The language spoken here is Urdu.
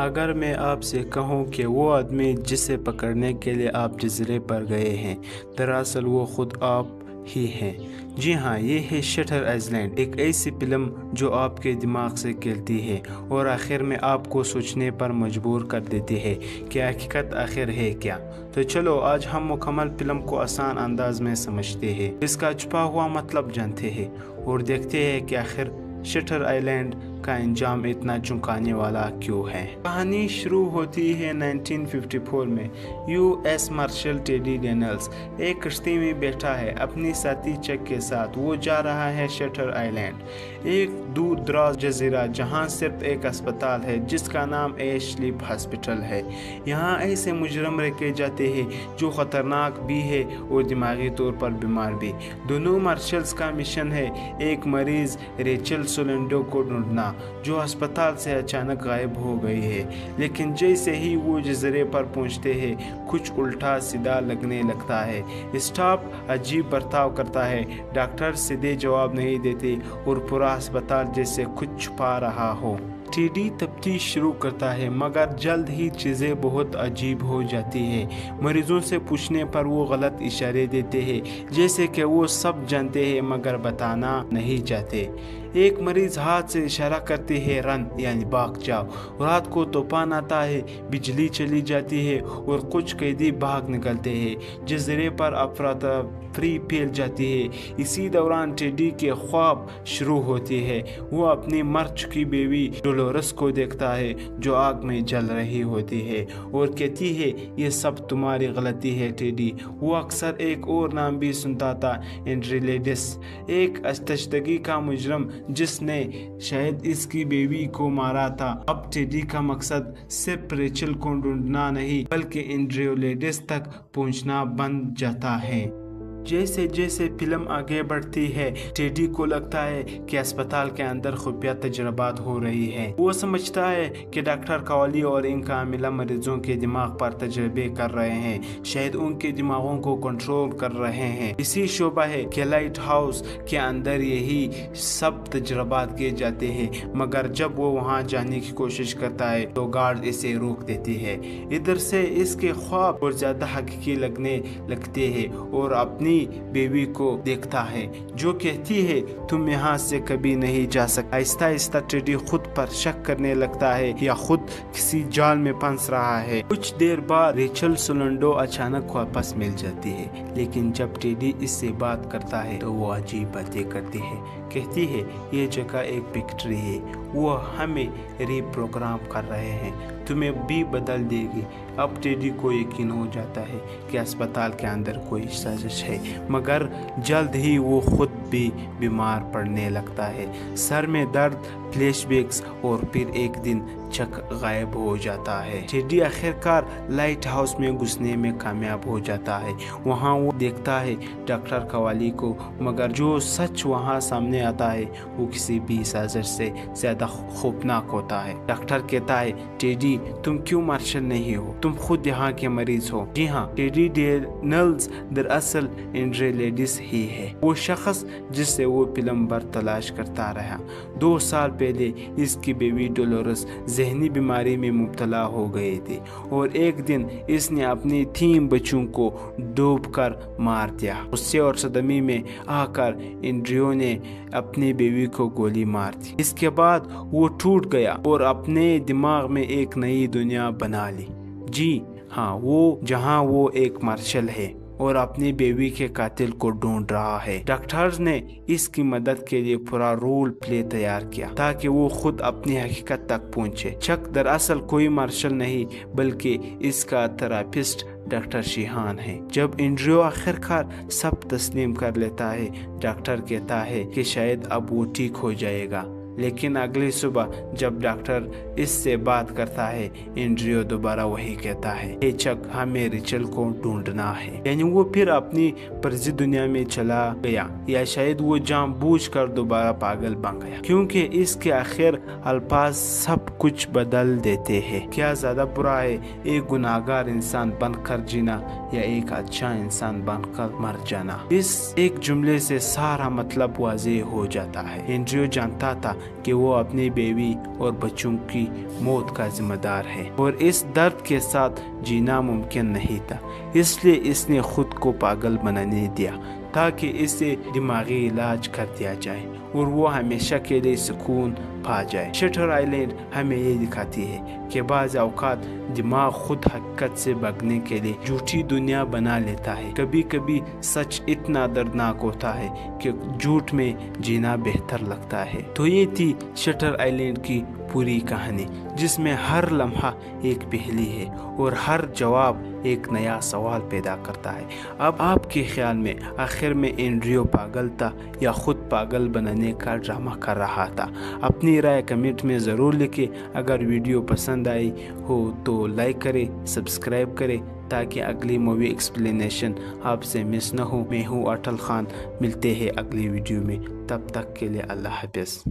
اگر میں آپ سے کہوں کہ وہ آدمی جسے پکڑنے کے لیے آپ جزیرے پر گئے ہیں دراصل وہ خود آپ ہی ہیں۔ جی ہاں، یہ ہے شٹر آئی لینڈ، ایک ایسی فلم جو آپ کے دماغ سے کھیلتی ہے اور آخر میں آپ کو سوچنے پر مجبور کر دیتی ہے کہ حقیقت آخر ہے کیا۔ تو چلو آج ہم مکمل فلم کو آسان انداز میں سمجھتے ہیں، اس کا چھپا ہوا مطلب جانتے ہیں اور دیکھتے ہیں کہ آخر شٹر آئی لینڈ کا انجام اتنا چونکانے والا کیوں ہے۔ کہانی شروع ہوتی ہے 1954 میں۔ یو ایس مارشل ٹیڈی ڈینلز ایک کشتی میں بیٹھا ہے اپنی ساتھی چک کے ساتھ۔ وہ جا رہا ہے شٹر آئی لینڈ، ایک دور دراز جزیرہ جہاں صرف ایک اسپتال ہے جس کا نام ایشلیپ ہاسپٹل ہے۔ یہاں ایسے مجرم رکھے جاتے ہیں جو خطرناک بھی ہے اور دماغی طور پر بیمار بھی۔ دونوں مارشلز کا مشن ہے ایک مریض ریچل سولینڈو کو ڈھونڈنا جو ہسپتال سے اچانک غائب ہو گئی ہے، لیکن جیسے ہی وہ جزیرے پر پہنچتے ہیں کچھ الٹا سیدھا لگنے لگتا ہے۔ اسٹاف عجیب برتاؤ کرتا ہے، ڈاکٹر سیدھے جواب نہیں دیتے اور پورا ہسپتال جیسے کچھ چھپا رہا ہو۔ ٹیڈی تفتیش شروع کرتا ہے مگر جلد ہی چیزیں بہت عجیب ہو جاتی ہیں۔ مریضوں سے پوچھنے پر وہ غلط اشارے دیتے ہیں جیسے کہ وہ سب جانتے ہیں مگر بتانا نہیں چاہتے۔ ایک مریض ہاتھ سے اشارہ کرتے ہیں رن یعنی بھاگ جاؤ۔ رات کو طوفان آتا ہے، بجلی چلی جاتی ہے اور کچھ قیدی بھاگ نکلتے ہیں۔ جزیرے پر افراتفری پھیل جاتی ہے۔ اسی دوران ٹیڈی کے خواب شروع ہوتے ہیں۔ وہ اپنی مر چکی بیوی ڈولورس کو دیکھتا ہے جو آگ میں جل رہی ہوتی ہے اور کہتی ہے یہ سب تمہاری غلطی ہے ٹیڈی۔ وہ اکثر ایک اور نام بھی سنتا تھا، اینڈریلیڈس، ایک اشتگی کا مجرم جس نے شاید اس کی بیوی کو مارا تھا۔ اب ٹیڈی کا مقصد صرف ریچل کو ڈھونڈنا نہیں بلکہ اینڈریلیڈس تک پہنچنا بن جاتا ہے۔ جیسے جیسے فلم آگے بڑھتی ہے ٹیڈی کو لگتا ہے کہ اسپتال کے اندر خفیہ تجربات ہو رہی ہیں۔ وہ سمجھتا ہے کہ ڈاکٹر کاولی اور ان کا عملہ مریضوں کے دماغ پر تجربے کر رہے ہیں، شاید ان کے دماغوں کو کنٹرول کر رہے ہیں۔ اسی شبہ ہے کہ لائٹ ہاؤس کے اندر یہی سب تجربات کیے جاتے ہیں، مگر جب وہ وہاں جانے کی کوشش کرتا ہے تو گارڈ اسے روک دیتی ہے۔ ادھر سے اس کے خواب اور زیادہ حقیقی لگنے لگتے ہیں اور اپنی بیوی کو دیکھتا ہے جو کہتی ہے تم یہاں سے کبھی نہیں جا سکتے۔ آہستہ آہستہ ٹیڈی خود پر شک کرنے لگتا ہے یا خود کسی جال میں پھنس رہا ہے۔ کچھ دیر بعد ریچل سولینڈو اچانک واپس مل جاتی ہے، لیکن جب ٹیڈی اس سے بات کرتا ہے تو وہ عجیب باتیں کرتی ہے۔ کہتی ہے یہ جگہ ایک فیکٹری ہے، وہ ہمیں ری پروگرام کر رہے ہیں، تمہیں بھی بدل دے گی۔ اب ٹیڈی کو یقین ہو جاتا ہے کہ اسپتال کے اندر کوئی سازش ہے، مگر جلد ہی وہ خود بھی بیمار پڑنے لگتا ہے۔ سر میں درد، فلیش بیکس اور پھر ایک دن چک غائب ہو جاتا ہے۔ ٹیڈی آخرکار لائٹ ہاؤس میں گھسنے میں کامیاب ہو جاتا ہے۔ وہاں وہ دیکھتا ہے ڈاکٹر کوالی کو، مگر جو سچ وہاں سامنے آتا ہے وہ کسی بھی سازش سے زیادہ خوفناک ہوتا ہے۔ ڈاکٹر کہتا ہے ٹیڈی تم کیوں مارشل نہیں ہو، تم خود یہاں کے مریض ہو۔ جی ہاں، ٹیڈی ڈینلز دراصل اینڈریلیڈس ہی ہے، وہ شخص جس سے وہ فلم بھر تلاش کرتا رہا۔ 2 سال پہلے اس کی بیوی ڈولورس ذہنی بیماری میں مبتلا ہو گئی تھی اور ایک دن اس نے اپنی 3 بچوں کو ڈوب کر مار دیا۔ غصے اور صدمے میں آ کر اینڈریو نے اپنی بیوی کو گولی مار دی۔ اس کے بعد وہ ٹوٹ گیا اور اپنے دماغ میں ایک نئی دنیا بنا لی۔ جی ہاں، جہاں وہ ایک مارشل ہے اور اپنی بیوی کے قاتل کو ڈھونڈ رہا ہے۔ ڈاکٹرز نے اس کی مدد کے لیے پورا رول پلے تیار کیا تاکہ وہ خود اپنی حقیقت تک پہنچے۔ چک دراصل کوئی مارشل نہیں بلکہ اس کا تھراپسٹ ڈاکٹر شیہان ہے۔ جب اینڈریو آخرکار سب تسلیم کر لیتا ہے، ڈاکٹر کہتا ہے کہ شاید اب وہ ٹھیک ہو جائے گا، لیکن اگلی صبح جب ڈاکٹر اس سے بات کرتا ہے اینڈریو دوبارہ وہی کہتا ہے، اے چک ہمیں ریچل کو ڈھونڈنا ہے۔ یعنی وہ پھر اپنی فرضی دنیا میں چلا گیا، یا شاید وہ جان بوجھ کر دوبارہ پاگل بن گیا، کیونکہ اس کے آخر الفاظ سب کچھ بدل دیتے ہیں۔ کیا زیادہ برا ہے، ایک گناہگار انسان بن کر جینا یا ایک اچھا انسان بن کر مر جانا؟ اس ایک جملے سے سارا مطلب واضح ہو جاتا ہے۔ اینڈریو جانتا تھا کہ وہ اپنی بیوی اور بچوں کی موت کا ذمہ دار ہے اور اس درد کے ساتھ جینا ممکن نہیں تھا، اس لیے اس نے خود کو پاگل بنانے دیا تاکہ اسے دماغی علاج کر دیا جائے اور وہ ہمیشہ کے لیے سکون پا جائے۔ شٹر آئی لینڈ ہمیں یہ دکھاتی ہے کہ بعض اوقات دماغ خود حقیقت سے بھاگنے کے لیے جھوٹی دنیا بنا لیتا ہے۔ کبھی کبھی سچ اتنا دردناک ہوتا ہے کہ جھوٹ میں جینا بہتر لگتا ہے۔ تو یہ تھی شٹر آئی لینڈ کی پوری کہانی، جس میں ہر لمحہ ایک پہلی ہے اور ہر جواب ایک نیا سوال پیدا کرتا ہے۔ اب آپ کے خیال میں آخر میں اینڈریو پاگل تھا یا خود پاگل بنانے کا ڈرامہ کر رہا تھا؟ اپنی رائے کمنٹ میں ضرور لکھیں۔ اگر ویڈیو پسند آئی ہو تو لائک کریں، سبسکرائب کریں تاکہ اگلی مووی ایکسپلینیشن آپ سے مس نہ ہو۔ میں ہوں اٹل خان، ملتے ہیں اگلی ویڈیو میں، تب تک کے لیے اللہ حافظ۔